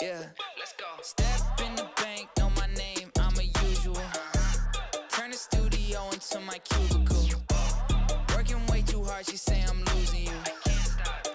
Yeah, let's go. Step in the bank, know my name, I'm a usual. Turn the studio into my cubicle. Working way too hard, she say I'm losing you.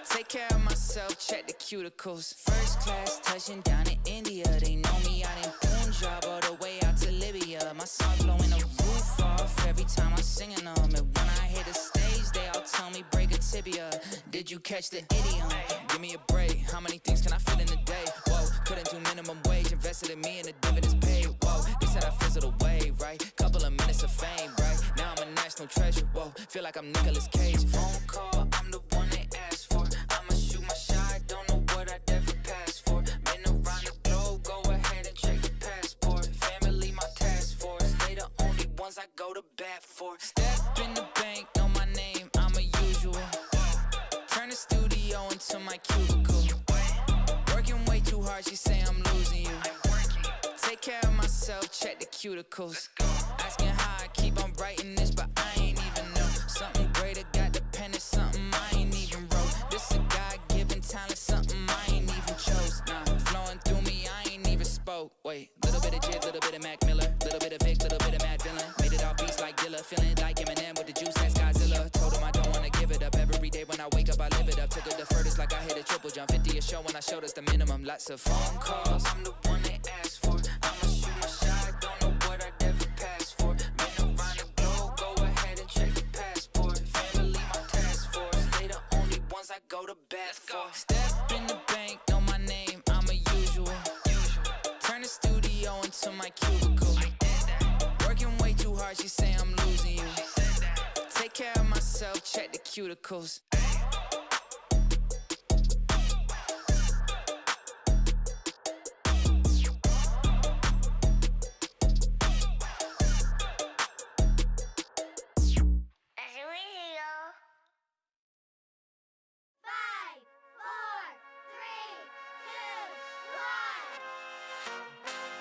Take care of myself, check the cuticles. First class touching down in India. They know me out in Punjab all the way out to Libya. My songs blowing the roof off every time I'm singing them. And when I hit the stage, they all tell me break a tibia. Did you catch the idiom? Give me a break. How many things can I fit in a day? Whoa, couldn't do minimum wage. Invested in me and the dividends paid. Whoa, they said I fizzled away, right? Couple of minutes of fame, right? Now I'm a national treasure. Whoa, feel like I'm Nicolas Cage. Phone call, I'm the one they asked for. I'ma shoot my shot, don't know what I'd ever pass for. Been around the globe, go ahead and check your passport. Family, my task force, they the only ones I go to bat for. Step in the bank, know my name, I'm a usual. Turn the studio into my cubicle. Working way too hard, she say I'm losing you. Take care of myself, check the cuticles. Asking how I keep on writing this, but I ain't even know. Something greater got the pen and something I ain't even wrote. This a God-given talent, something I ain't even chose. Nah, flowing through me, I ain't even spoke. Wait, little bit of Jig, little bit of Mac Miller, little bit of Vic, little bit of Mad Villain. Made it off beats like Dilla, feeling like Eminem with the juice, that's Godzilla. Told him I don't wanna give it up. Every day when I wake up, I live it up. Took it the furthest like I hit a triple jump. 50 a show when I showed us the minimum. Lots of phone calls, I'm the one they asked for. I'ma shoot my shot, don't know what I'd ever pass for. Been around the globe, go ahead and check your passport. Family, my task force, they the only ones I go to bat for. Step in the bank, know my name, I'm a usual. Turn the studio into my cubicle. Working way too hard, she say I'm losing you. Take care of myself, check the cuticles.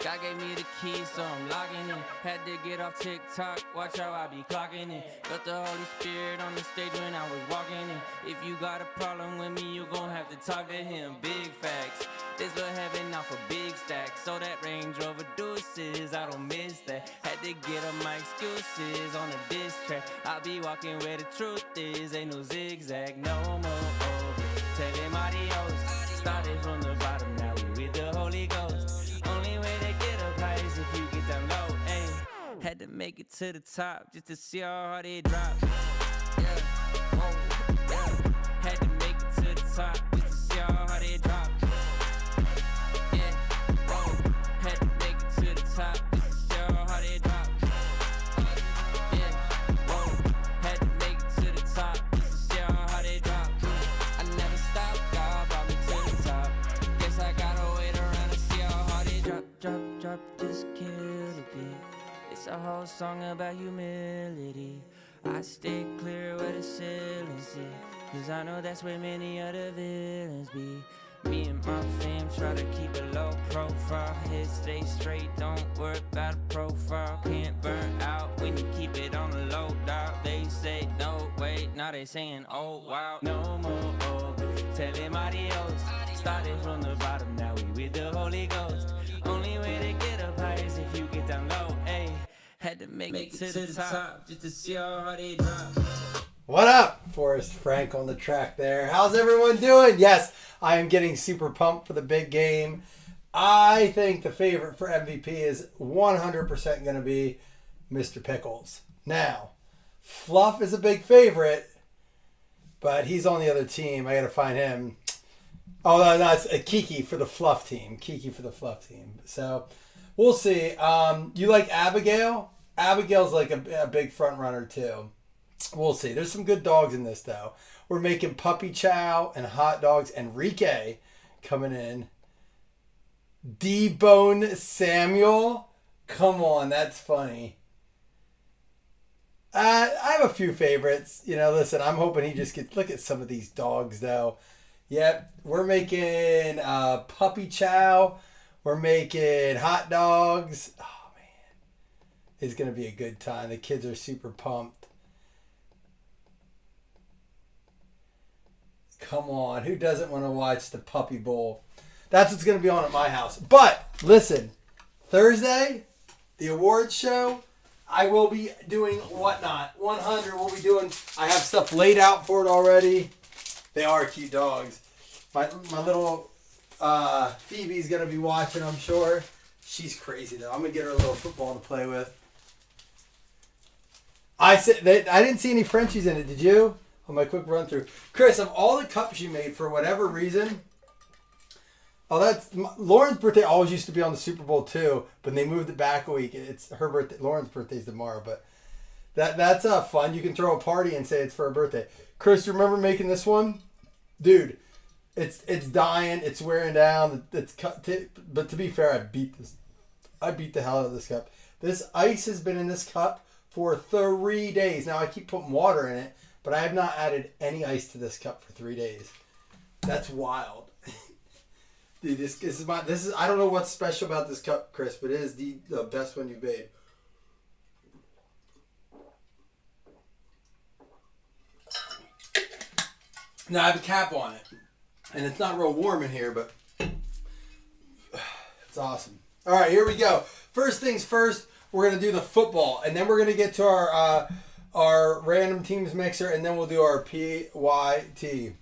God gave me the keys, so I'm logging in. Had to get off TikTok, watch how I be clocking in. Got the Holy Spirit on the stage when I was walking in. If you got a problem with me, you gon' have to talk to him. Big facts, this little heaven off a big stack. So that Range Rover Deuces, I don't miss that. Had to get on my excuses on a diss track. I'll be walking where the truth is, ain't no zigzag, no more over. Tell him adios, started from the bottom, now we with the Holy Ghost. Only way to get up high is if you get down low, ayy. Had to make it to the top just to see how hard it drop. Yeah, whoa, yeah. Had to make it to the top just to see how hard it drop. Yeah, whoa. Had to make it to the top just to see how hard it drop. Yeah, whoa. Had to make it to the top just to see how hard it drop. I never stopped, God brought me to the top. Guess I gotta wait around to see how hard it drop. Drop, just kill a bit. It's a whole song about humility. I stay clear where the ceilings sit, cause I know that's where many other villains be. Me and my fam try to keep a low profile. Head stay straight, don't worry about a profile. Can't burn out when you keep it on the low, dog. They say no, wait, now they saying oh wow. No more over, tell him adios. Started from the bottom, now we with the Holy Ghost. Only way to get up high is if you get down low, ayy. Had to make it to the top just to see how hard it drop. What up? Forrest Frank on the track there. How's everyone doing? Yes, I am getting super pumped for the big game. I think the favorite for MVP is 100% going to be Mr. Pickles. Now, Fluff is a big favorite, but he's on the other team. I got to find him. Oh, no, that's Kiki for the Fluff team. Kiki for the Fluff team. So, we'll see. You like Abigail? Abigail's like a big front runner, too. We'll see. There's some good dogs in this, though. We're making puppy chow and hot dogs. Enrique coming in. D-Bone Samuel. Come on, that's funny. I have a few favorites. You know, listen, I'm hoping he just gets... Look at some of these dogs, though. Yep, we're making puppy chow. We're making hot dogs. Oh, man. It's going to be a good time. The kids are super pumped. come on. Who doesn't want to watch the Puppy Bowl? That's what's going to be on at my house. But, listen, Thursday, the awards show, I will be doing Whatnot. 100 will be doing, I have stuff laid out for it already. They are cute dogs. My little Phoebe's going to be watching, I'm sure. She's crazy, though. I'm going to get her a little football to play with. I didn't see any Frenchies in it, did you? On my quick run through. Chris, of all the cups you made, for whatever reason, Lauren's birthday always used to be on the Super Bowl too, but they moved it back a week. It's her birthday. Lauren's birthday's tomorrow, but that's fun. You can throw a party and say it's for her birthday. Chris, you remember making this one? Dude, it's dying. It's wearing down. It's cut. But to be fair, I beat the hell out of this cup. This ice has been in this cup for 3 days. Now I keep putting water in it, but I have not added any ice to this cup for 3 days. That's wild. Dude, this is I don't know what's special about this cup, Chris, but it is the best one you've made. Now I have a cap on it. And it's not real warm in here, but it's awesome. All right, here we go. First things first, we're going to do the football, and then we're going to get to our random teams mixer, and then we'll do our PYT.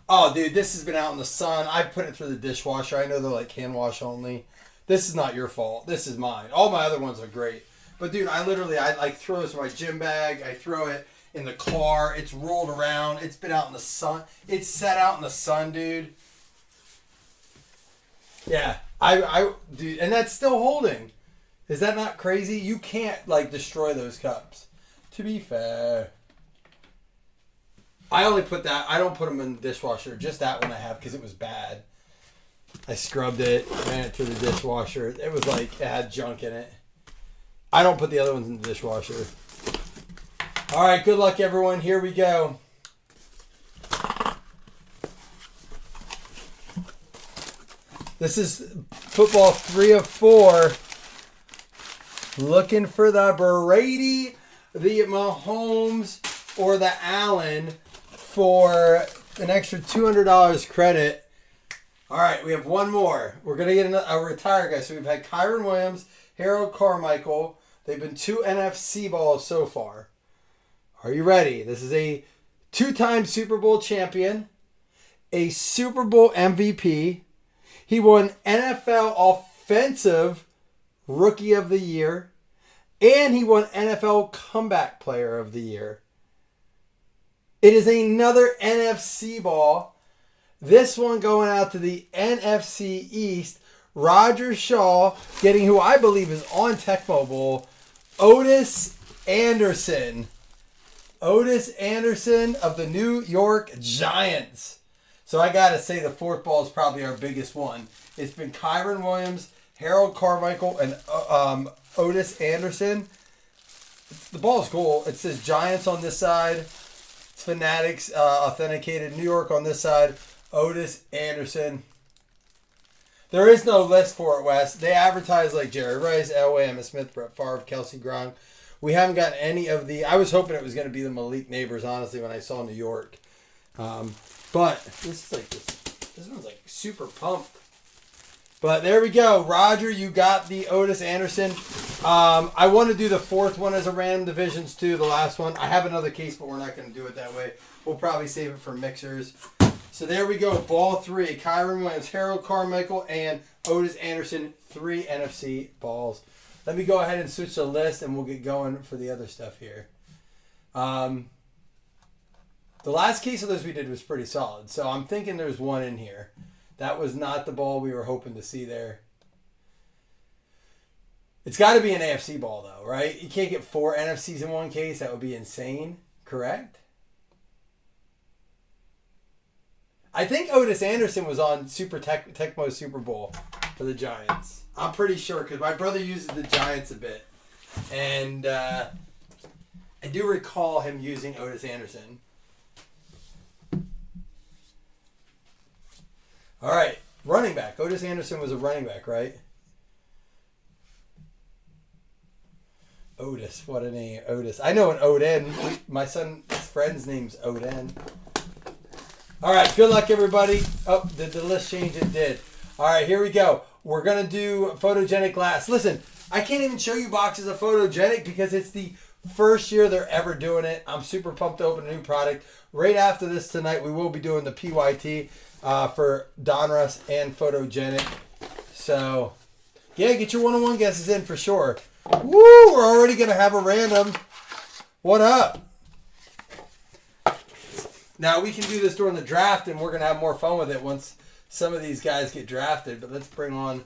Oh, dude, this has been out in the sun. I put it through the dishwasher. I know they're like hand wash only. This is not your fault. This is mine. All my other ones are great. But, dude, I like throw this in my gym bag. I throw it in the car. It's rolled around. It's been out in the sun. It's set out in the sun, dude. Yeah. Dude, and that's still holding. Is that not crazy? You can't, like, destroy those cups. To be fair. I only put that. I don't put them in the dishwasher. Just that one I have because it was bad. I scrubbed it, ran it through the dishwasher. It was like it had junk in it. I don't put the other ones in the dishwasher. All right, good luck, everyone. Here we go. This is football 3 of 4. Looking for the Brady, the Mahomes, or the Allen for an extra $200 credit. All right, we have one more. We're going to get a retired guy. So we've had Kyron Williams, Harold Carmichael. They've been 2 NFC balls so far. Are you ready? This is a 2-time Super Bowl champion, a Super Bowl MVP. He won NFL Offensive Rookie of the Year, and he won NFL Comeback Player of the Year. It is another NFC ball. This one going out to the NFC East. Roger Shaw getting who I believe is on Tecmo Bowl. Otis Anderson. Otis Anderson of the New York Giants. So I got to say the fourth ball is probably our biggest one. It's been Kyron Williams, Harold Carmichael, and Otis Anderson. The ball's cool. It says Giants on this side. It's Fanatics authenticated. New York on this side. Otis Anderson. There is no list for it, Wes. They advertise like Jerry Rice, Elway, Emmitt Smith, Brett Favre, Kelsey Gronk. We haven't gotten any of the... I was hoping it was going to be the Malik Neighbors, honestly, when I saw New York. But this is like this one's like super pumped. But there we go. Roger, you got the Otis Anderson. I want to do the fourth one as a random divisions too, the last one. I have another case, but we're not going to do it that way. We'll probably save it for mixers. So there we go. Ball 3. Kyron Williams, Harold Carmichael, and Otis Anderson. 3 NFC balls. Let me go ahead and switch the list, and we'll get going for the other stuff here. The last case of those we did was pretty solid. So I'm thinking there's one in here. That was not the ball we were hoping to see there. It's got to be an AFC ball, though, right? You can't get 4 NFCs in one case. That would be insane. Correct? I think Otis Anderson was on Tecmo Super Bowl for the Giants. I'm pretty sure because my brother uses the Giants a bit. And I do recall him using Otis Anderson. All right, running back. Otis Anderson was a running back, right? Otis, what a name. Otis. I know an Odin. My son's friend's name's Odin. All right, good luck, everybody. Oh, did the list change? It did. All right, here we go. We're going to do Photogenic last. Listen, I can't even show you boxes of Photogenic because it's the first year they're ever doing it. I'm super pumped to open a new product. Right after this tonight, we will be doing the PYT for Donruss and Photogenic. So, yeah, get your one-on-one guesses in for sure. Woo, we're already going to have a random. What up? Now, we can do this during the draft, and we're going to have more fun with it once some of these guys get drafted. But let's bring on...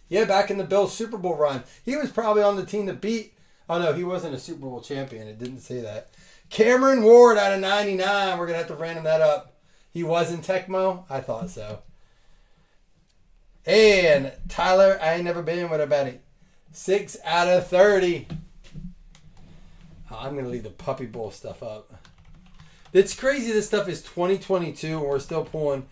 Yeah, back in the Bills Super Bowl run. He was probably on the team that beat... Oh, no, he wasn't a Super Bowl champion. It didn't say that. Cameron Ward out of 99. We're going to have to random that up. He was in Tecmo? I thought so. And Tyler, I ain't never been with a Betty. 6 out of 30. Oh, I'm going to leave the Puppy Bowl stuff up. It's crazy this stuff is 2022 and we're still pulling.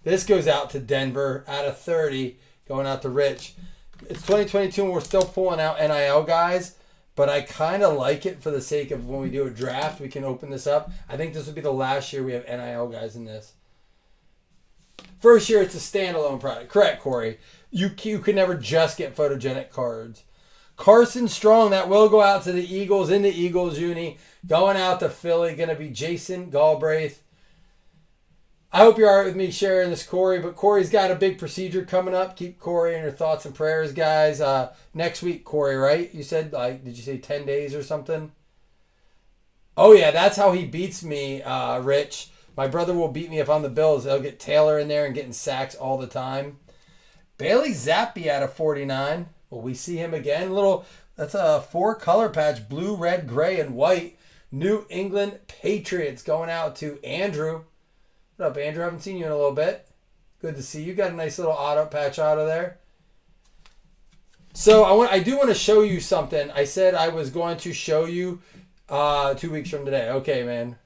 This goes out to Denver out of 30, going out to Rich. It's 2022 and we're still pulling out NIL guys, but I kind of like it for the sake of when we do a draft, we can open this up. I think this will be the last year we have NIL guys in this. First year, it's a standalone product. Correct, Corey. You could never just get Photogenic cards. Carson Strong, that will go out to the Eagles in the Eagles uni. Going out to Philly, going to be Jason Galbraith. I hope you're all right with me sharing this, Corey, but Corey's got a big procedure coming up. Keep Corey in your thoughts and prayers, guys. Next week, Corey, right? You said, did you say 10 days or something? Oh, yeah, that's how he beats me, Rich. My brother will beat me if I'm the Bills. They'll get Taylor in there and getting sacks all the time. Bailey Zappi out of 49. Will we see him again? That's a 4-color patch, blue, red, gray, and white. New England Patriots going out to Andrew. What up, Andrew? I haven't seen you in a little bit. Good to see you. Got a nice little auto patch out of there. So I do want to show you something. I said I was going to show you 2 weeks from today. Okay, man.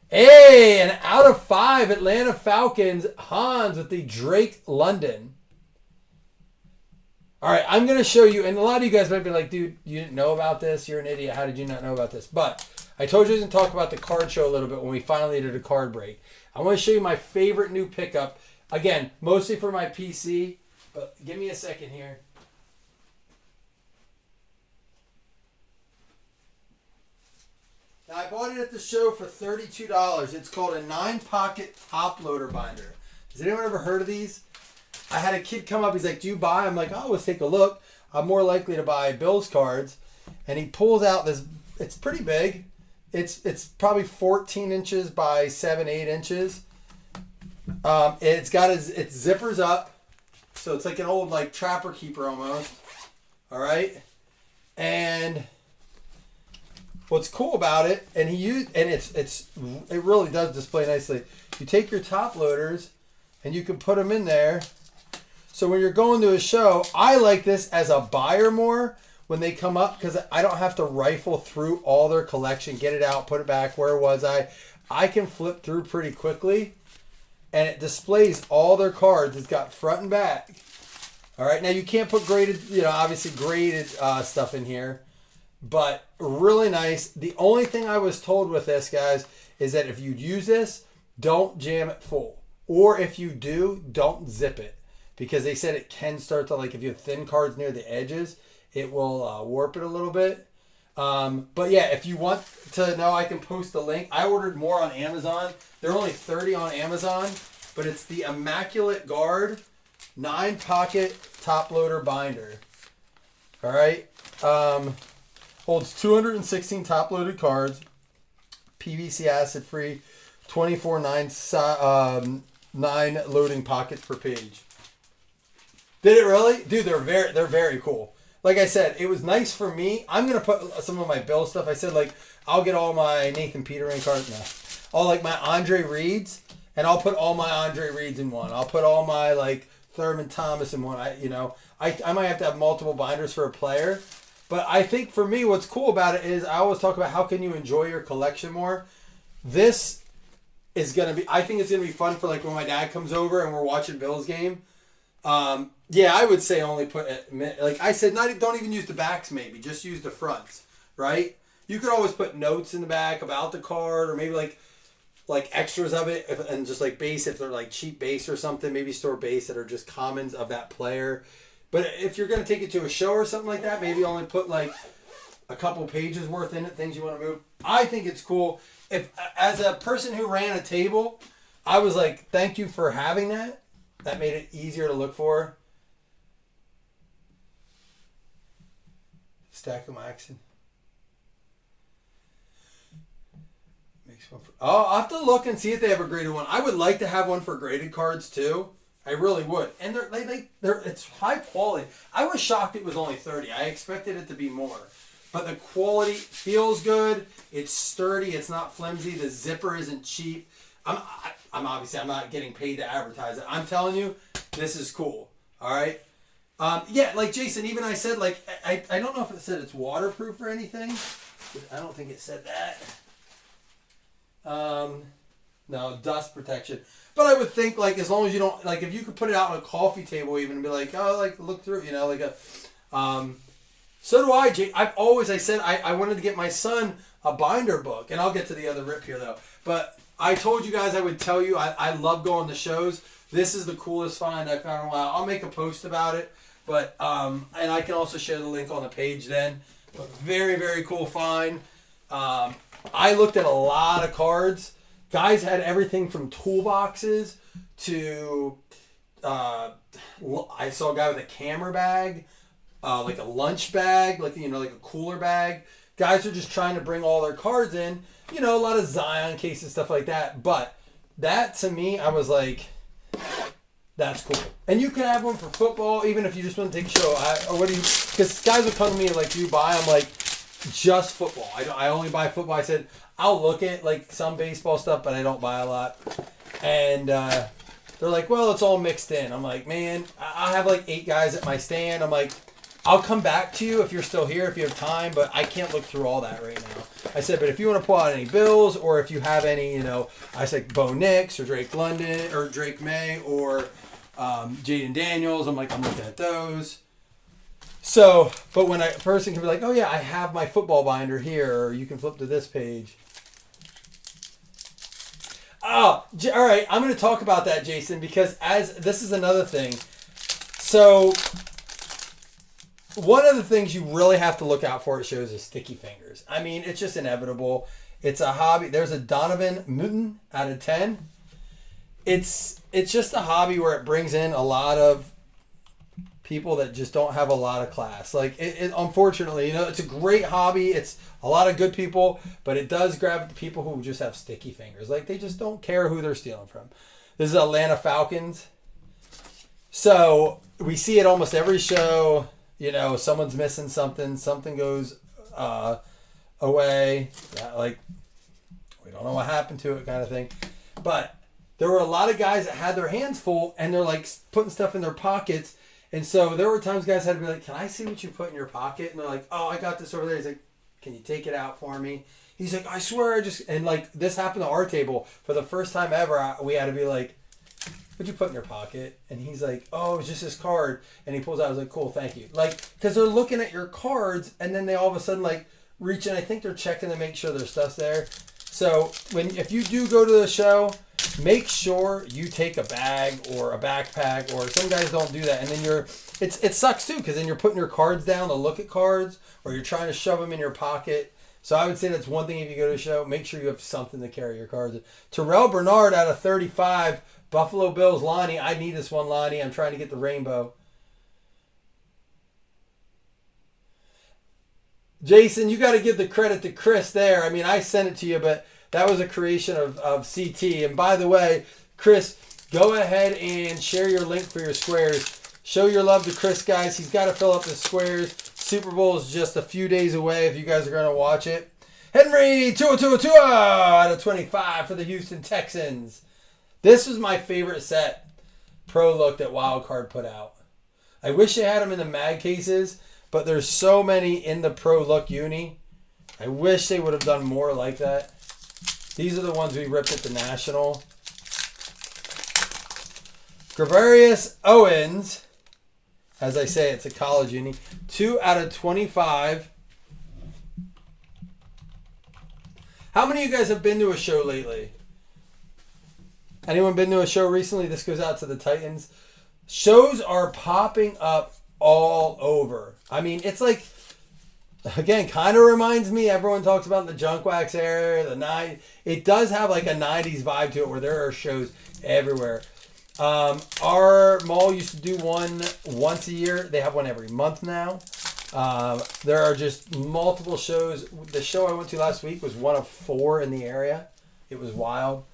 Hey, and out of 5, Atlanta Falcons, Hans with the Drake London. All right, I'm going to show you, and a lot of you guys might be like, dude, you didn't know about this? You're an idiot. How did you not know about this? But I told you I was going to talk about the card show a little bit when we finally did a card break. I want to show you my favorite new pickup. Again, mostly for my PC, but give me a second here. Now, I bought it at the show for $32. It's called a 9-pocket top loader binder. Has anyone ever heard of these? I had a kid come up. He's like, do you buy? I'm like, oh, let's take a look. I'm more likely to buy Bills cards. And he pulls out this. It's pretty big. It's probably 14 inches by 7, 8 inches. It's got it zippers up. So it's like an old like trapper keeper almost. All right. And what's cool about it, and it really does display nicely. You take your top loaders and you can put them in there. So when you're going to a show, I like this as a buyer more when they come up because I don't have to rifle through all their collection, get it out, put it back. Where was I? I can flip through pretty quickly, and it displays all their cards. It's got front and back. All right, now you can't put graded, obviously graded stuff in here, but really nice. The only thing I was told with this, guys, is that if you use this, don't jam it full. Or if you do, don't zip it. Because they said it can start to, like, if you have thin cards near the edges, it will warp it a little bit. But yeah, if you want to know, I can post the link. I ordered more on Amazon. They're only $30 on Amazon, but it's the Immaculate Guard 9-pocket top loader binder. All right. Holds 216 top loaded cards, PVC acid free, 24 9 loading pockets per page. Did it really? Dude, they're very cool. Like I said, it was nice for me. I'm going to put some of my Bill stuff. I said, like, I'll get all my Nathan Peterman cards now. All, like, my Andre Reeds, and I'll put all my Andre Reeds in one. I'll put all my, like, Thurman Thomas in one. I might have to have multiple binders for a player. But I think for me, what's cool about it is I always talk about how can you enjoy your collection more. This is going to be, I think it's going to be fun for, like, when my dad comes over and we're watching Bills game. Yeah, I would say only put, like I said, don't even use the backs maybe. Just use the fronts, right? You could always put notes in the back about the card, or maybe like extras of it, and just like base if they're like cheap base or something. Maybe store base that are just commons of that player. But if you're gonna take it to a show or something like that, maybe only put like a couple pages worth in it, things you want to move. I think it's cool. If as a person who ran a table, I was like, thank you for having that. That made it easier to look for. Stack of Maxon. Makes one for, I'll have to look and see if they have a graded one. I would like to have one for graded cards too. I really would. And they're it's high quality. I was shocked it was only 30. I expected it to be more. But the quality feels good. It's sturdy. It's not flimsy. The zipper isn't cheap. I'm obviously I'm not getting paid to advertise it. I'm telling you, this is cool. All right. Yeah, like Jason, even I said like I don't know if it said it's waterproof or anything. I don't think it said that. No, dust protection. But I would think like as long as you don't like if you could put it out on a coffee table even and be like, oh, like look through, you know, like a so do I, Jake. I said I wanted to get my son a binder book, and I'll get to the other rip here though. But I told you guys I would tell you I love going to shows. This is the coolest find I found in a while. I'll make a post about it, but and I can also share the link on the page then. But very, very cool find. I looked at a lot of cards. Guys had everything from toolboxes to I saw a guy with a camera bag. Like a lunch bag, like like a cooler bag. Guys are just trying to bring all their cards in. A lot of Zion cases, stuff like that. But that to me, I was like, that's cool. And you can have one for football, even if you just want to take a show. Or what do you? Because guys would come to me like, "Do you buy?" I'm like, just football. I only buy football. I said I'll look at like some baseball stuff, but I don't buy a lot. And they're like, "Well, it's all mixed in." I'm like, "Man, I have like 8 guys at my stand." I'm like, I'll come back to you if you're still here, if you have time, but I can't look through all that right now. I said, but if you want to pull out any bills, or if you have any, I said Bo Nix or Drake London or Drake May or Jaden Daniels, I'm looking at those. So, but when a person can be like, oh yeah, I have my football binder here, or you can flip to this page. Oh, all right, I'm going to talk about that, Jason, because this is another thing. So, one of the things you really have to look out for at shows is sticky fingers. I mean, it's just inevitable. It's a hobby. There's a Donovan Mutin out of 10. It's just a hobby where it brings in a lot of people that just don't have a lot of class. Like, it unfortunately, it's a great hobby. It's a lot of good people, but it does grab the people who just have sticky fingers. Like, they just don't care who they're stealing from. This is Atlanta Falcons. So, we see it almost every show. Someone's missing something goes away, like we don't know what happened to it kind of thing. But there were a lot of guys that had their hands full and they're like putting stuff in their pockets. And so there were times guys had to be like, can I see what you put in your pocket? And they're like, oh, I got this over there. He's like, can you take it out for me? He's like, I swear and like this happened to our table for the first time ever. We had to be like, what'd you put in your pocket? And he's like, oh, it's just this card. And he pulls out, I was like, cool, thank you. Like, because they're looking at your cards and then they all of a sudden like reach in. I think they're checking to make sure their stuff's there. So if you do go to the show, make sure you take a bag or a backpack, or some guys don't do that. And then it sucks too, because then you're putting your cards down to look at cards, or you're trying to shove them in your pocket. So I would say that's one thing if you go to a show, make sure you have something to carry your cards in. Terrell Bernard out of 35, Buffalo Bills, Lonnie. I need this one, Lonnie. I'm trying to get the rainbow. Jason, you got to give the credit to Chris there. I mean, I sent it to you, but that was a creation of CT. And by the way, Chris, go ahead and share your link for your squares. Show your love to Chris, guys. He's got to fill up the squares. Super Bowl is just a few days away if you guys are going to watch it. Henry Tua out of 25 for the Houston Texans. This was my favorite set Pro Look that Wildcard put out. I wish they had them in the mag cases, but there's so many in the Pro Look uni. I wish they would have done more like that. These are the ones we ripped at the National. Gravarius Owens. As I say, it's a college uni. 2 out of 25. How many of you guys have been to a show lately? Anyone been to a show recently? This goes out to the Titans. Shows are popping up all over. I mean, it's like, again, kind of reminds me, everyone talks about the junk wax era, the 90s. It does have like a 90s vibe to it where there are shows everywhere. Our mall used to do one once a year. They have one every month now. There are just multiple shows. The show I went to last week was one of 4 in the area. It was wild.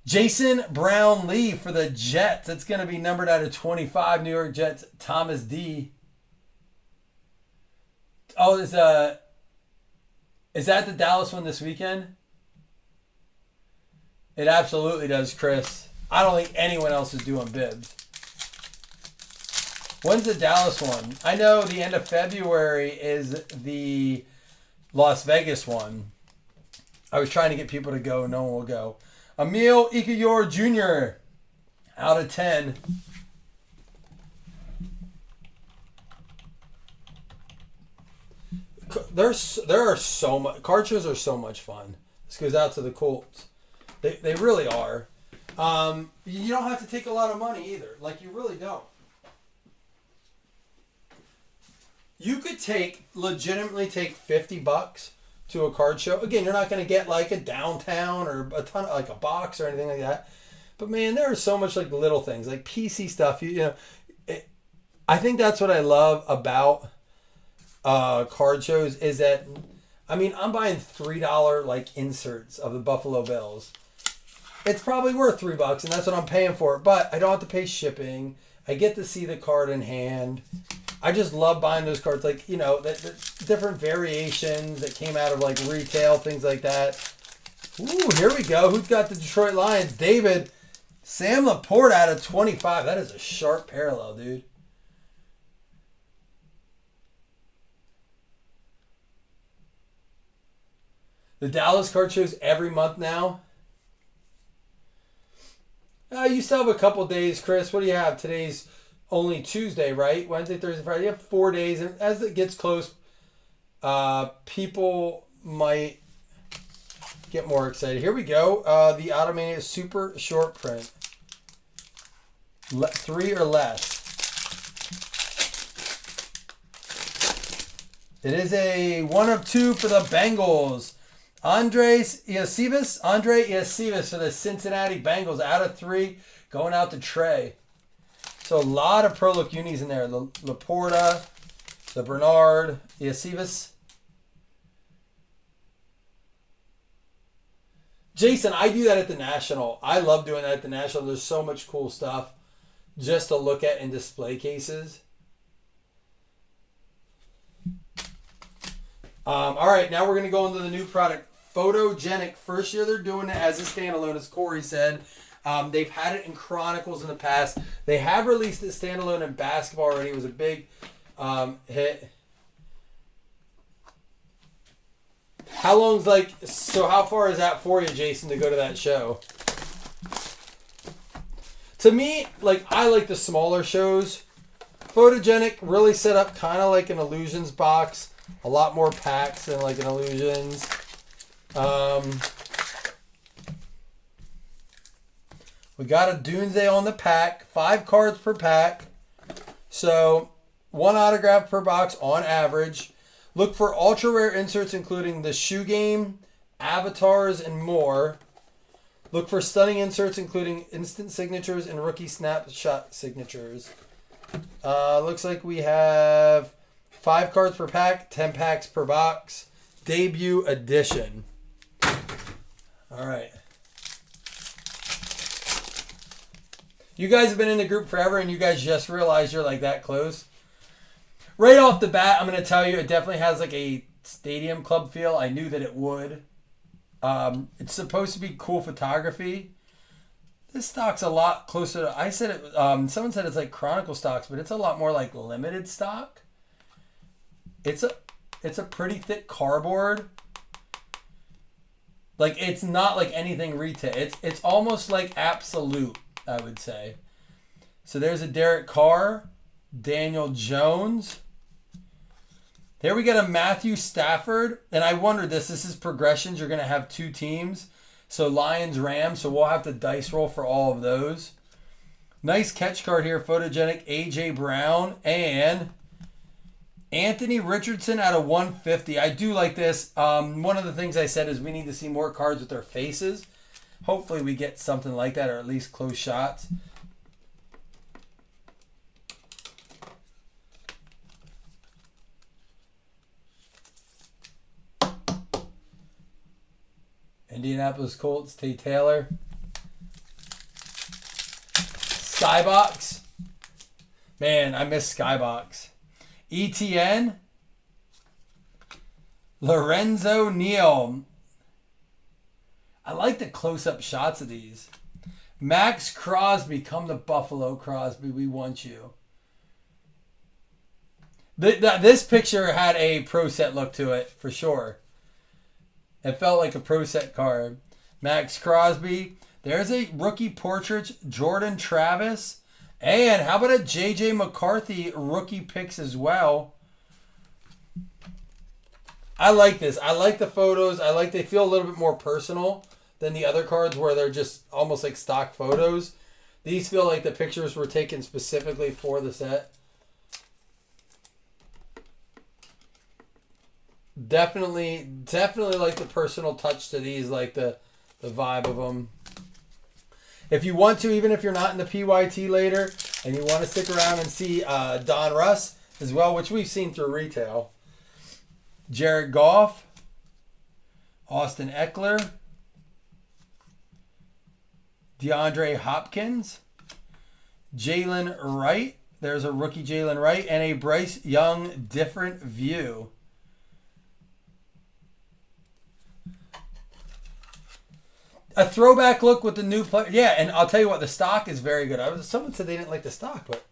Jason Brown-Lee for the Jets. It's going to be numbered out of 25. New York Jets. Thomas D. Oh, is that the Dallas one this weekend? It absolutely does, Chris. I don't think anyone else is doing bibs. When's the Dallas one? I know the end of February is the Las Vegas one. I was trying to get people to go. No one will go. Emil Ikayor Jr. out of 10. There are so much. Card shows are so much fun. This goes out to the Colts. They really are. You don't have to take a lot of money either. Like, you really don't. You could legitimately take $50 to a card show. Again, you're not going to get like a downtown or a ton of, like, a box or anything like that. But man, there are so much like little things, like PC stuff. I think that's what I love about card shows is that, I mean, I'm buying $3 like inserts of the Buffalo Bills. It's probably worth $3, and that's what I'm paying for it. But I don't have to pay shipping. I get to see the card in hand. I just love buying those cards, like, the different variations that came out of like retail, things like that. Ooh, here we go. Who's got the Detroit Lions? David. Sam Laporte out of 25. That is a sharp parallel, dude. The Dallas card shows every month now. You still have a couple days, Chris. What do you have? Today's only Tuesday, right? Wednesday, Thursday, Friday. You have 4 days. And as it gets close, people might get more excited. Here we go. The Automania Super Short Print. 3 or less. It is a 1 of 2 for the Bengals. Andre Iosivas for the Cincinnati Bengals out of 3, going out to Trey. So a lot of Pro Look unis in there. The Laporta, the Bernard, Iosivas. Jason, I do that at the National. I love doing that at the National. There's so much cool stuff just to look at in display cases. All right, now we're going to go into the new product, Photogenic. First year they're doing it as a standalone, as Corey said. They've had it in Chronicles in the past. They have released it standalone in basketball already. It was a big hit. How far is that for you, Jason, to go to that show? To me, I like the smaller shows. Photogenic really set up kind of like an Illusions box. A lot more packs than like an Illusions. We got a Doomsday on the pack. 5 cards per pack. So 1 autograph per box on average. Look for ultra rare inserts including the shoe game, avatars, and more. Look for stunning inserts including instant signatures and rookie snapshot signatures. Looks like we have 5 cards per pack, 10 packs per box. Debut edition. All right. You guys have been in the group forever and you guys just realized you're like that close. Right off the bat, I'm going to tell you it definitely has like a stadium club feel. I knew that it would. It's supposed to be cool photography. This stock's a lot closer to, I said it, someone said it's like Chronicle stocks, but it's a lot more like limited stock. It's a pretty thick cardboard. Like, it's not like anything retail. It's almost like Absolute, I would say. So there's a Derek Carr, Daniel Jones. Here we get a Matthew Stafford. And I wondered this is progressions. You're going to have 2 teams. So Lions, Rams. So we'll have to dice roll for all of those. Nice catch card here. Photogenic A.J. Brown. And Anthony Richardson out of 150. I do like this. One of the things I said is we need to see more cards with their faces. Hopefully we get something like that, or at least close shots. Indianapolis Colts, Tay Taylor. Skybox. Man, I miss Skybox. ETN. Lorenzo Neal. I like the close-up shots of these. Max Crosby. Come to Buffalo, Crosby. We want you. This picture had a Pro Set look to it, for sure. It felt like a Pro Set card. Max Crosby. There's a rookie portrait, Jordan Travis. And how about a J.J. McCarthy rookie picks as well? I like this. I like the photos. They feel a little bit more personal than the other cards where they're just almost like stock photos. These feel like the pictures were taken specifically for the set. Definitely like the personal touch to these, like the vibe of them. If you want to, even if you're not in the PYT later, and you want to stick around and see Don Russ as well, which we've seen through retail. Jared Goff. Austin Eckler. DeAndre Hopkins. Jalen Wright. There's a rookie Jalen Wright. And a Bryce Young different view. A throwback look with the new player. Yeah, and I'll tell you what, the stock is very good. Someone said they didn't like the stock, but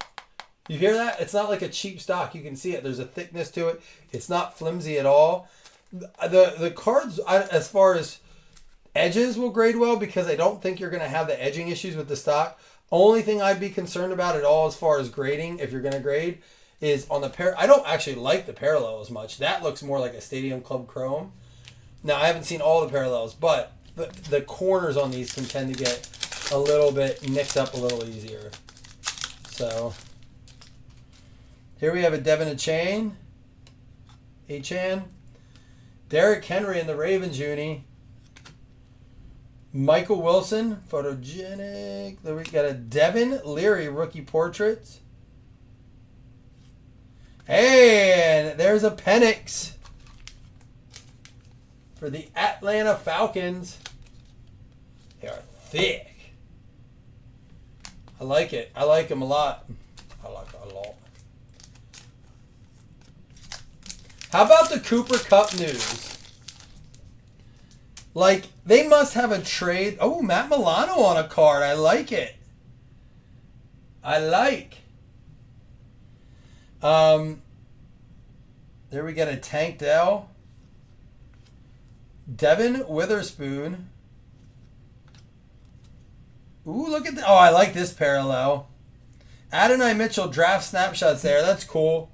you hear that? It's not like a cheap stock. You can see it. There's a thickness to it. It's not flimsy at all. The cards, as far as edges, will grade well because I don't think you're going to have the edging issues with the stock. Only thing I'd be concerned about at all as far as grading, if you're going to grade, is on the I don't actually like the parallel as much. That looks more like a Stadium Club Chrome. Now, I haven't seen all the parallels, but the corners on these can tend to get a little bit nicked up a little easier. So, here we have a Devin Achane. Derrick Henry in the Ravens uni. Michael Wilson, Photogenic. Then we got a Devin Leary rookie portrait. And there's a Penix for the Atlanta Falcons. They are thick. I like it. I like them a lot. I like it a lot. How about the Cooper Kupp news? Like, they must have a trade. Oh, Matt Milano on a card. I like it. I like. There we got a Tank Dell. Devin Witherspoon. Ooh, look at that. Oh, I like this parallel. Adonai Mitchell draft snapshots there. That's cool.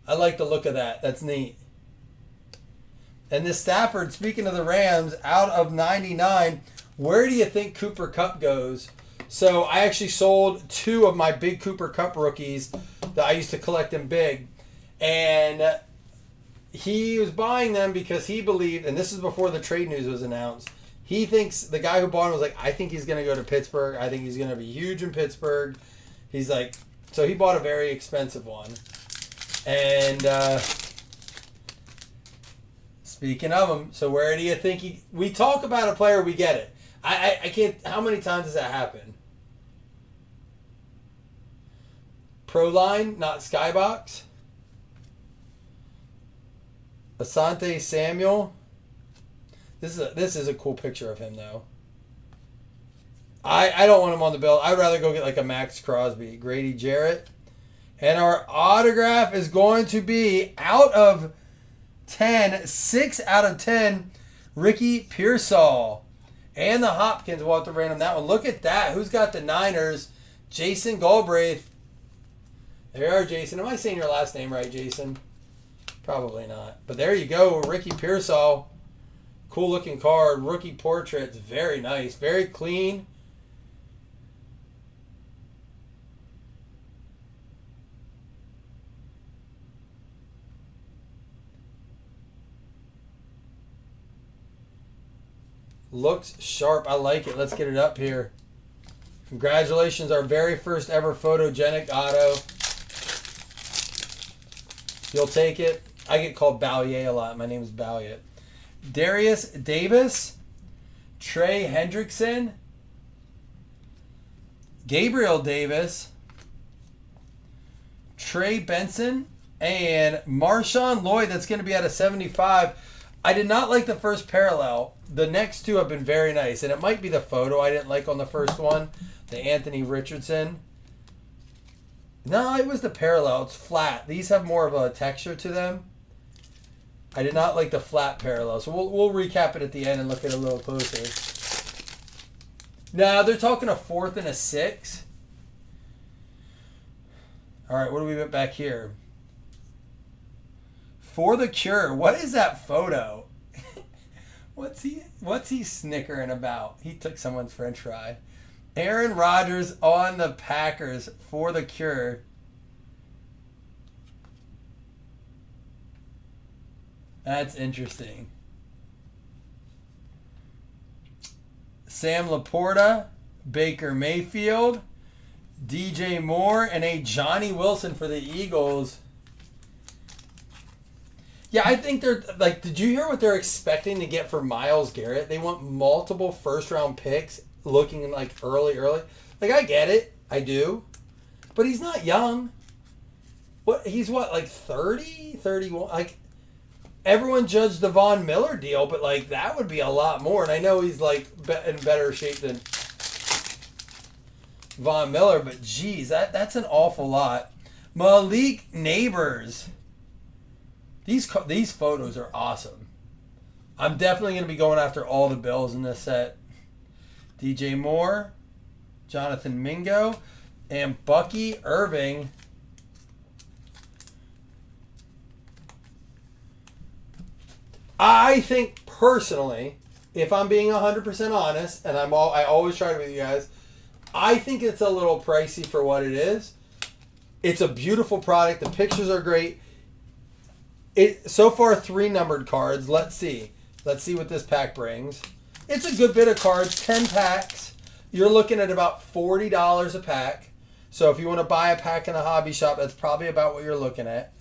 I like the look of that. That's neat. And this Stafford, speaking of the Rams, out of 99, where do you think Cooper Kupp goes? So I actually sold 2 of my big Cooper Kupp rookies that I used to collect them big. And he was buying them because he believed, and this is before the trade news was announced, he thinks, the guy who bought him was like, I think he's going to go to Pittsburgh. I think he's going to be huge in Pittsburgh. He's like, so he bought a very expensive one. And speaking of him, so where do you think we talk about a player, we get it. I can't, how many times does that happen? Pro line, not Skybox. Asante Samuel. This is a cool picture of him though. I don't want him on the bill. I'd rather go get like a Max Crosby. Grady Jarrett. And our autograph is going to be out of 10, 6 out of 10, Ricky Pearsall. And the Hopkins, we'll have to random that one. Look at that. Who's got the Niners? Jason Galbraith. There you are, Jason. Am I saying your last name right, Jason? Probably not. But there you go, Ricky Pearsall. Cool looking card. Rookie portraits. Very nice. Very clean. Looks sharp. I like it. Let's get it up here. Congratulations, our very first ever photogenic auto. You'll take it. I get called Balliet a lot. My name is Balliet. Darius Davis. Trey Hendrickson. Gabriel Davis. Trey Benson. And Marshawn Lloyd. That's going to be out of 75. I did not like the first parallel. The next two have been very nice. And it might be the photo I didn't like on the first one. The Anthony Richardson. No, it was the parallel. It's flat. These have more of a texture to them. I did not like the flat parallel. So we'll recap it at the end and look at it a little closer. Now, they're talking a 4th and a 6. All right, what do we get back here? For the Cure. What is that photo? What's he snickering about? He took someone's french fry. Aaron Rodgers on the Packers for the Cure. That's interesting. Sam Laporta, Baker Mayfield, DJ Moore, and a Johnny Wilson for the Eagles. Yeah, I think they're like, did you hear what they're expecting to get for Myles Garrett? They want multiple first-round picks looking like early. Like, I get it. I do. But he's not young. He's like 30, 31? Like, everyone judged the Von Miller deal, but like that would be a lot more. And I know he's like in better shape than Von Miller, but geez, that's an awful lot. Malik Neighbors. These photos are awesome. I'm definitely going to be going after all the Bills in this set. DJ Moore, Jonathan Mingo, and Bucky Irving. I think personally, if I'm being 100% honest, and I always try to be with you guys, I think it's a little pricey for what it is. It's a beautiful product. The pictures are great. So far, 3 numbered cards. Let's see what this pack brings. It's a good bit of cards. 10 packs. You're looking at about $40 a pack. So if you want to buy a pack in a hobby shop, that's probably about what you're looking at.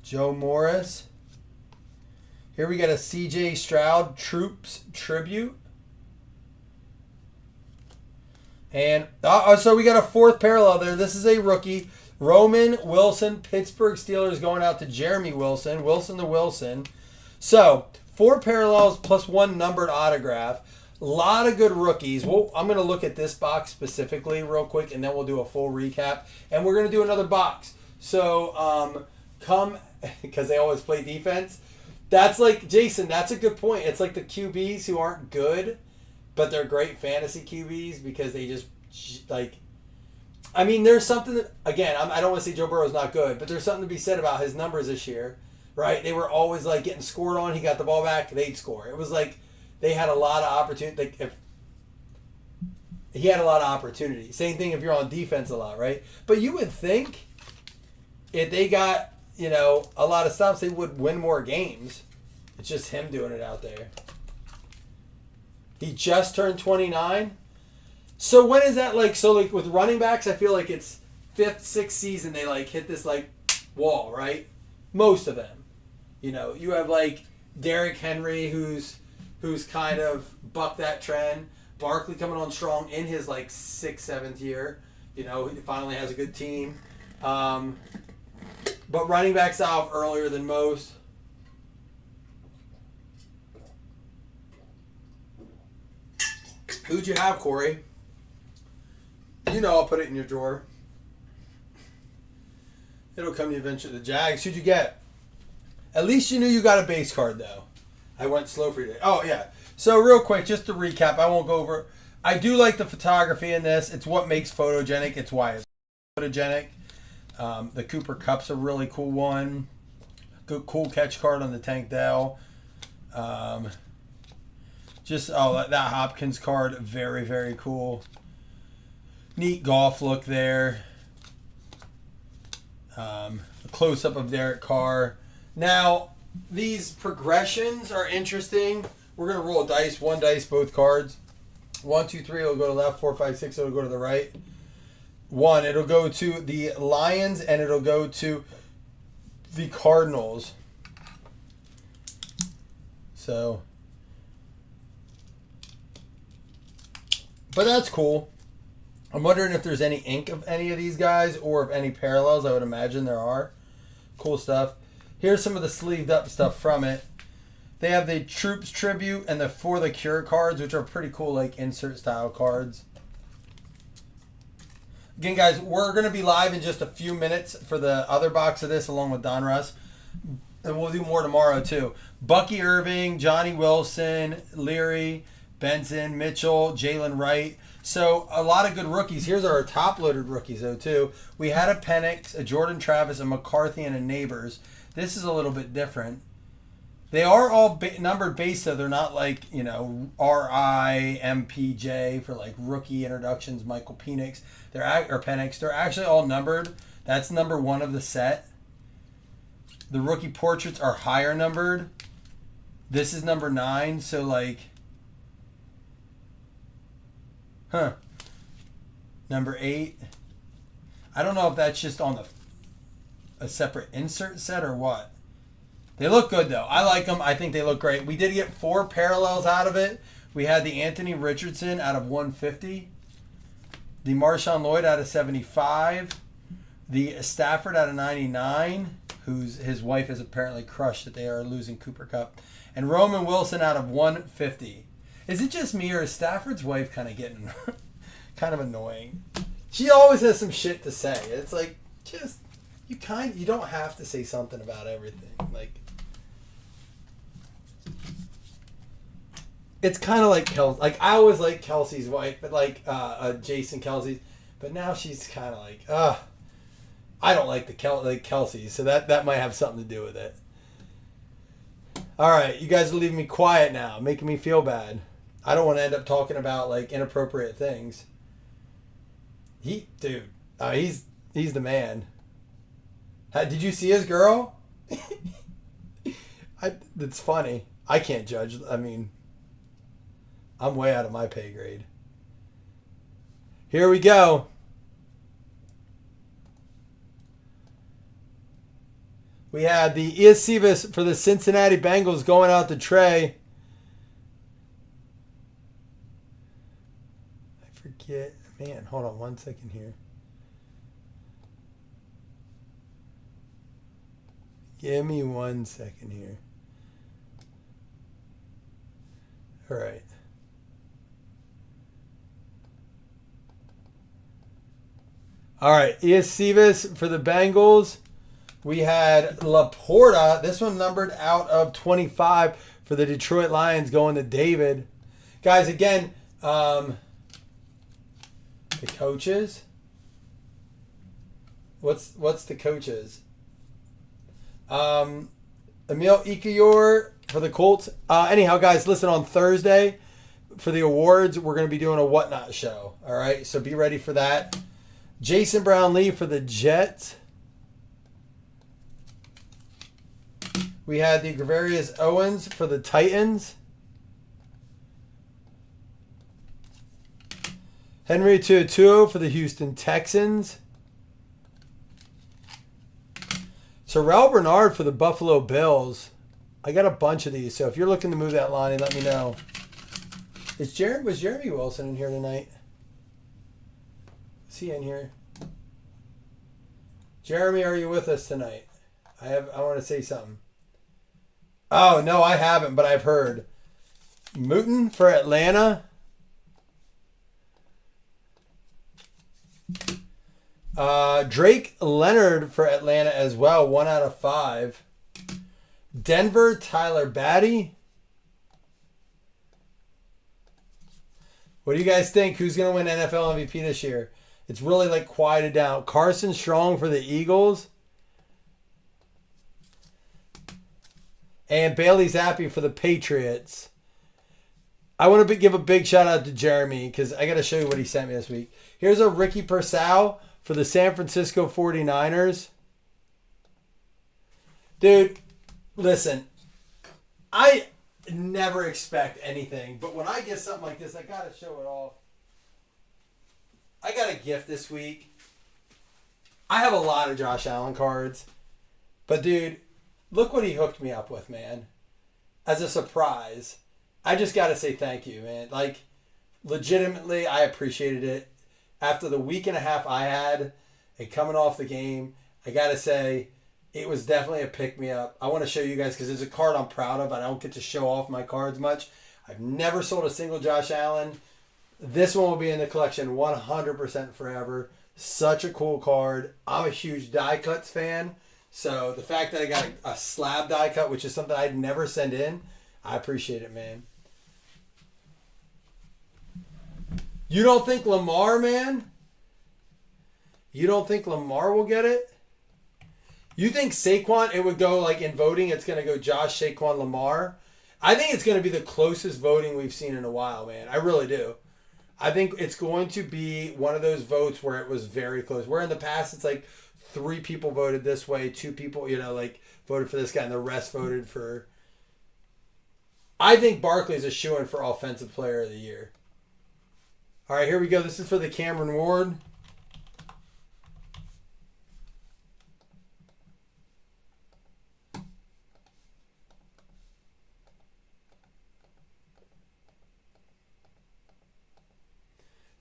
Joe Morris. Here we got a CJ Stroud Troops Tribute. And so we got a 4th parallel there. This is a rookie. Roman Wilson, Pittsburgh Steelers going out to Jeremy Wilson. Wilson to Wilson. So 4 parallels plus 1 numbered autograph. A lot of good rookies. Well, I'm going to look at this box specifically real quick, and then we'll do a full recap. And we're going to do another box. So because they always play defense. That's like, Jason, that's a good point. It's like the QBs who aren't good, but they're great fantasy QBs because they just, like, I mean, there's something that, again, I don't want to say Joe Burrow's not good, but there's something to be said about his numbers this year, right? They were always, like, getting scored on. He got the ball back, they'd score. It was like they had a lot of opportunity. Like, he had a lot of opportunity. Same thing if you're on defense a lot, right? But you would think if they got, a lot of stops, they would win more games. It's just him doing it out there. He just turned 29. So when is that like? So like with running backs, I feel like it's 5th, 6th season they like hit this like wall, right? Most of them. You have like Derrick Henry who's kind of bucked that trend. Barkley coming on strong in his like 6th, 7th year. He finally has a good team. But running backs off earlier than most. Who'd you have, Corey? I'll put it in your drawer. It'll come to you eventually. The Jags. Who'd you get? At least you knew you got a base card, though. I went slow for you today. Oh, yeah. So, real quick, just to recap. I won't go over. I do like the photography in this. It's what makes Photogenic. It's why it's Photogenic. The Cooper Cup's a really cool one. Good, cool catch card on the Tank Dell. That Hopkins card, very, very cool. Neat golf look there. A close-up of Derek Carr. Now, these progressions are interesting. We're going to roll a dice. One dice, both cards. 1, 2, 3, it'll go to the left. 4, 5, 6, it'll go to the right. 1, it'll go to the Lions, and it'll go to the Cardinals. So, but that's cool. I'm wondering if there's any ink of any of these guys or if any parallels. I would imagine there are. Cool stuff. Here's some of the sleeved up stuff from it. They have the Troops Tribute and the For the Cure cards, which are pretty cool, like insert style cards. Again, guys, we're going to be live in just a few minutes for the other box of this along with Don Russ. And we'll do more tomorrow, too. Bucky Irving, Johnny Wilson, Leary, Benson, Mitchell, Jalen Wright. So, a lot of good rookies. Here's our top-loaded rookies, though, too. We had a Penix, a Jordan Travis, a McCarthy, and a Neighbors. This is a little bit different. They are all numbered base, though. They're not like, RI, MPJ for, like, rookie introductions, Michael Penix. Penix. They're actually all numbered. That's number 1 of the set. The rookie portraits are higher numbered. This is number 9, so, like... Number 8. I don't know if that's just on a separate insert set or what. They look good, though. I like them. I think they look great. We did get 4 parallels out of it. We had the Anthony Richardson out of 150. The Marshawn Lloyd out of 75. The Stafford out of 99, his wife is apparently crushed that they are losing Cooper Cup. And Roman Wilson out of 150. Is it just me or is Stafford's wife kind of getting kind of annoying? She always has some shit to say. It's like, just, you don't have to say something about everything. Like, it's kind of like Kelsey. Like, I always like Kelsey's wife, but like Jason Kelsey's. But now she's kind of like, I don't like Kelsey, so that might have something to do with it. All right, you guys are leaving me quiet now, making me feel bad. I don't want to end up talking about like inappropriate things. He's the man. Did you see his girl? It's funny. I can't judge. I mean, I'm way out of my pay grade. Here we go. We had the Iacivas for the Cincinnati Bengals going out to Trey. I forget. Man, hold on 1 second here. Give me 1 second here. All right. All right, Iacivas for the Bengals. We had Laporta. This one numbered out of 25 for the Detroit Lions going to David. Guys, again, the coaches. What's the coaches? Emil Ikiyor for the Colts. Anyhow, guys, listen, on Thursday for the awards, we're going to be doing a Whatnot show. All right, so be ready for that. Jason Brown-Lee for the Jets. We had the Gregarious Owens for the Titans. Henry To'oTo'o for the Houston Texans. Terrell Bernard for the Buffalo Bills. I got a bunch of these, so if you're looking to move that line, let me know. Was Jeremy Wilson in here tonight? Is he in here? Jeremy, are you with us tonight? I want to say something. Oh, no, I haven't, but I've heard. Mooten for Atlanta. Drake Leonard for Atlanta as well, 1 out of 5. Denver, Tyler Batty. What do you guys think? Who's going to win NFL MVP this year? It's really like quieted down. Carson Strong for the Eagles. And Bailey Zappi for the Patriots. I want to give a big shout out to Jeremy because I got to show you what he sent me this week. Here's a Ricky Purcell for the San Francisco 49ers. Dude, listen, I never expect anything, but when I get something like this, I got to show it off. I got a gift this week. I have a lot of Josh Allen cards, but dude, look what he hooked me up with, man. As a surprise. I just got to say thank you, man. Like, legitimately, I appreciated it. After the week and a half I had and coming off the game, I got to say, it was definitely a pick-me-up. I want to show you guys because it's a card I'm proud of. I don't get to show off my cards much. I've never sold a single Josh Allen. This one will be in the collection 100% forever. Such a cool card. I'm a huge die cuts fan. So the fact that I got a slab die cut, which is something I'd never send in, I appreciate it, man. You don't think Lamar, man? You don't think Lamar will get it? You think Saquon, it would go like in voting, it's going to go Josh, Saquon, Lamar? I think it's going to be the closest voting we've seen in a while, man. I really do. I think it's going to be one of those votes where it was very close. Where in the past, it's like 3 people voted this way, 2 people, like voted for this guy, and the rest voted for... I think Barkley's a shoo-in for Offensive Player of the Year. All right, here we go. This is for the Cameron Ward.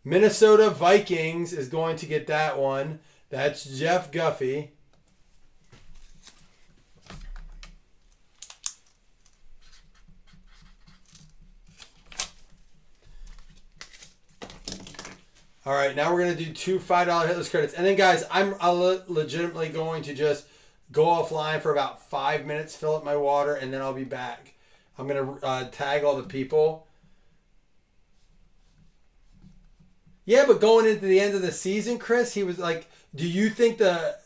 Minnesota Vikings is going to get that one. That's Jeff Guffey. All right, now we're going to do 2 $5 hitless credits. And then, guys, I'm legitimately going to just go offline for about 5 minutes, fill up my water, and then I'll be back. I'm going to tag all the people. Yeah, but going into the end of the season, Chris, he was like, do you think the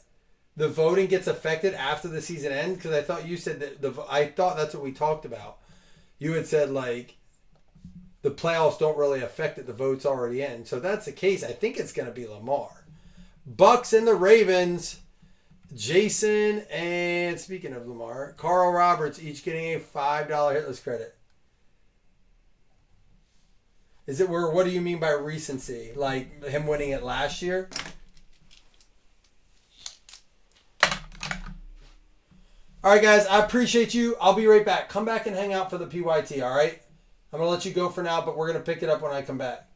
voting gets affected after the season ends? Because I thought you said that I thought that's what we talked about. You had said, like, the playoffs don't really affect it. The vote's already in. So if that's the case, I think it's going to be Lamar. Bucks and the Ravens. Jason and, speaking of Lamar, Carl Roberts each getting a $5 hitless credit. Is it where, what do you mean by recency? Like him winning it last year? All right, guys, I appreciate you. I'll be right back. Come back and hang out for the PYT, all right? I'm going to let you go for now, but we're going to pick it up when I come back.